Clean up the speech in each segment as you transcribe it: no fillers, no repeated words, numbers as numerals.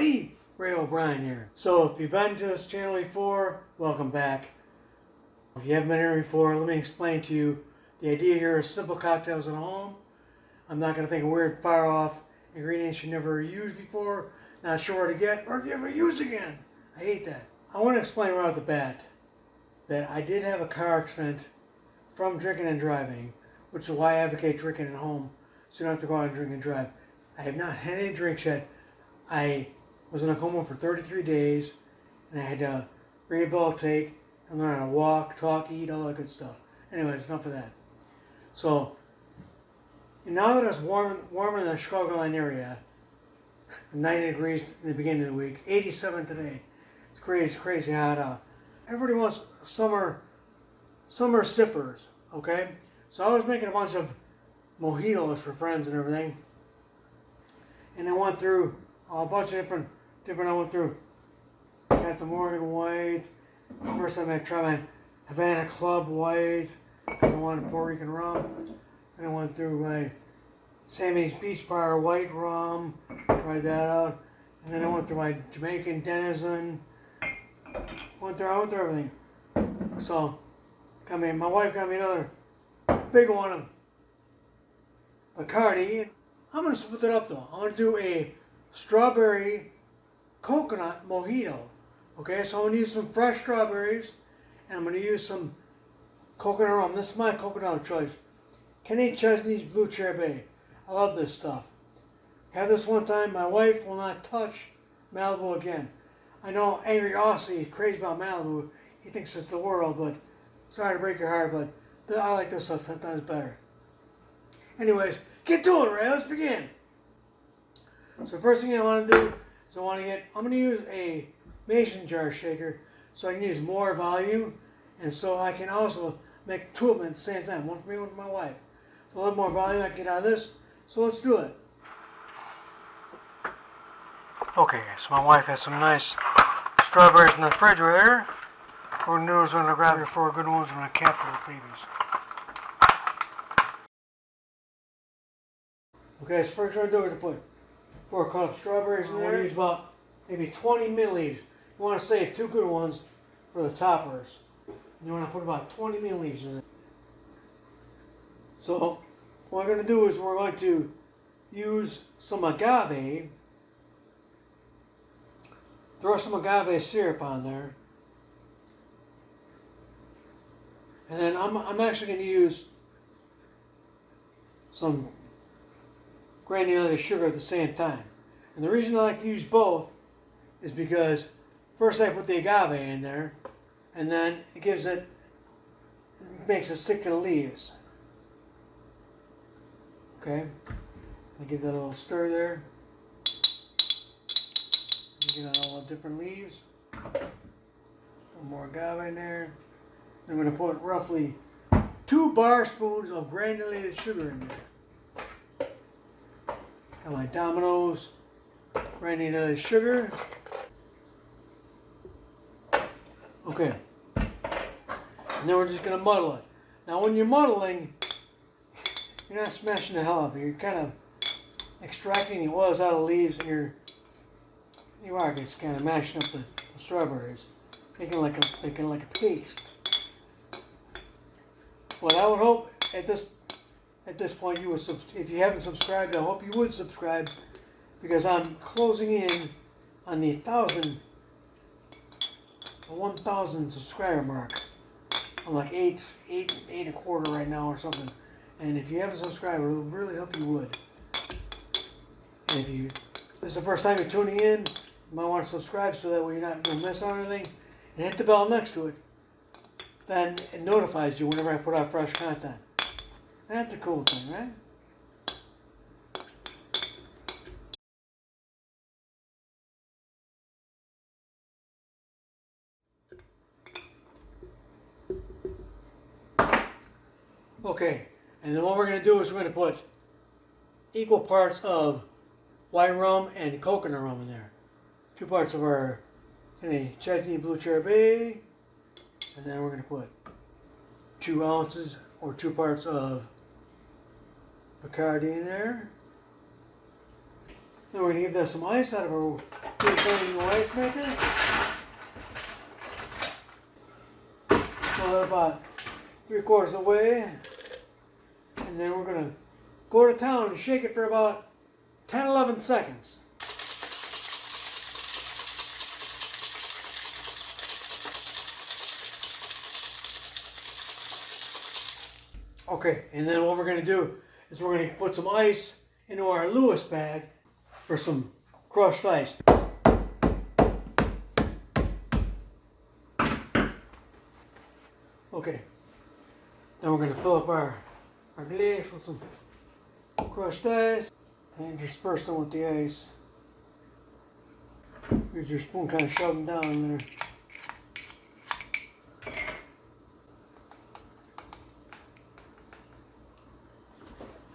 everybody, Ray O'Brien here. So if you've been to this channel before, welcome back. If you haven't been here before, let me explain to you. The idea here is simple cocktails at home. I'm not going to think of weird, far off ingredients you never used before, not sure where to get, or never use again. I hate that. I want to explain right off the bat that I did have a car accident from drinking and driving, which is why I advocate drinking at home, so you don't have to go out and drink and drive. I have not had any drinks yet. I was in a coma for 33 days, and I had to rehabilitate and learn how to walk, talk, eat, all that good stuff. Anyways, enough of that. So, now that it's warmer in the Chicagoland area, 90 degrees in the beginning of the week, 87 today. It's crazy hot out. Everybody wants summer sippers, okay? So I was making a bunch of mojitos for friends and everything. And I went through a bunch of different I went through Captain Morgan White. First time I tried my Havana Club White. I wanted Puerto Rican rum. And I went through my Sammy's Beach Bar White rum. Tried that out. And then I went through my Jamaican Denizen. I went through everything. So, my wife got me another big one of Bacardi. I'm going to split it up though. I'm going to do a strawberry coconut mojito. Okay, so I'm going to use some fresh strawberries, and I'm going to use some coconut rum. This is my coconut of choice. Kenny Chesney's Blue Cherry Bay. I love this stuff. Have this one time. My wife will not touch Malibu again. I know Angry Aussie is crazy about Malibu. He thinks it's the world, but sorry to break your heart, but I like this stuff 10 times better. Anyways, get to it, Ray. Let's begin. So first thing I want to do is I'm going to use a mason jar shaker so I can use more volume, and so I can also make two of them at the same time, one for me, one for my wife. So a little more volume I can get out of this, so let's do it. Okay, so my wife has some nice strawberries in the refrigerator. What we're going to do is we're going to grab your 4 good ones and we're going to cap those babies. Okay, so first what we're going to do is put 4 cups of strawberries in there. We're going to use about maybe 20 milliliters. You want to save 2 good ones for the toppers. You want to put about 20 milliliters in it. So what we're going to do is we're going to use some agave. Throw some agave syrup on there. And then I'm actually going to use some granulated sugar at the same time. And the reason I like to use both is because first I put the agave in there, and then it makes it stick to the leaves. Okay, I give that a little stir there. Get on all the different leaves. A little more agave in there. I'm going to put roughly 2 bar spoons of granulated sugar in there. Got my Domino's granulated sugar. Okay. And then we're just going to muddle it. Now when you're muddling, you're not smashing the hell out of it. You're kind of extracting the oils out of the leaves, and you are just kind of mashing up the strawberries, making like a paste. What I would hope at this point you would, if you haven't subscribed, I hope you would subscribe, because I'm closing in on the 1,000 subscriber mark. I'm like 8.25 right now or something. And if you haven't subscribed, I would really hope you would. And if this is the first time you're tuning in, you might want to subscribe so that way you're not going to miss out on anything. And hit the bell next to it. Then it notifies you whenever I put out fresh content. And that's a cool thing, right? Okay, and then what we're going to do is we're going to put equal parts of white rum and coconut rum in there. 2 parts of our Chesney Blue Cherry Bay, and then we're going to put 2 ounces or 2 parts of Bacardi in there. Then we're going to give that some ice out of our pre-flaming ice maker. So that about 3/4 of the way. And then we're going to go to town and shake it for about 10-11 seconds. Okay, and then what we're going to do is we're going to put some ice into our Lewis bag for some crushed ice. Okay, then we're going to fill up our glass with some crushed ice and disperse them with the ice. Use your spoon, kind of shove them down in there.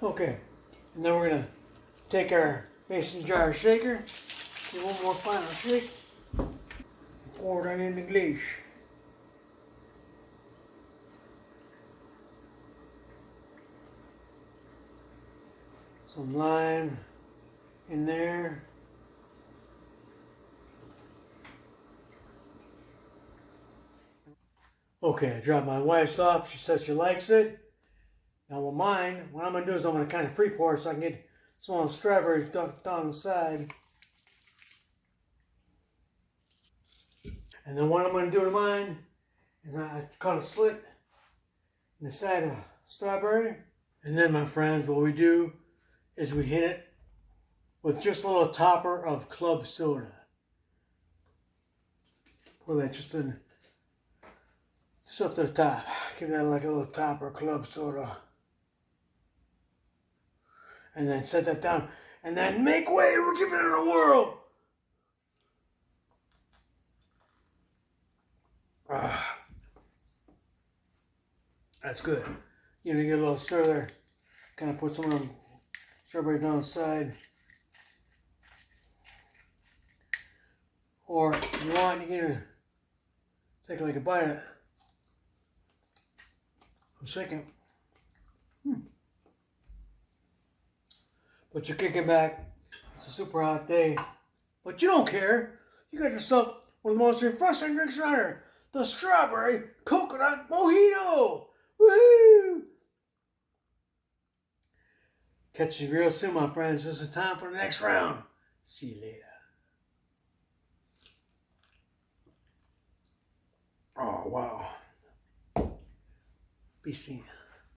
Okay, and then we're going to take our mason jar shaker, do one more final shake, and pour it on in the glaze. Some lime in there. Okay, I dropped my wife's off. She says she likes it. Now with mine, what I'm going to do is I'm going to kind of free pour so I can get some of those strawberries ducked down the side. And then what I'm going to do to mine is I cut a slit in the side of a strawberry. And then, my friends, what we do is we hit it with just a little topper of club soda. Pour that just up to the top. Give that like a little topper of club soda. And then set that down. And then make way, we're giving it a whirl. That's good. You know, you get a little stir there. Kind of put some of them strawberries down the side. Or if you want, you can take like a bite of it. I'm shaking. But you're kicking back. It's a super hot day. But you don't care. You got yourself one of the most refreshing drinks around here. The Strawberry Coconut Mojito. Woohoo! Catch you real soon, my friends. This is time for the next round. See you later. Oh, wow. Be seen.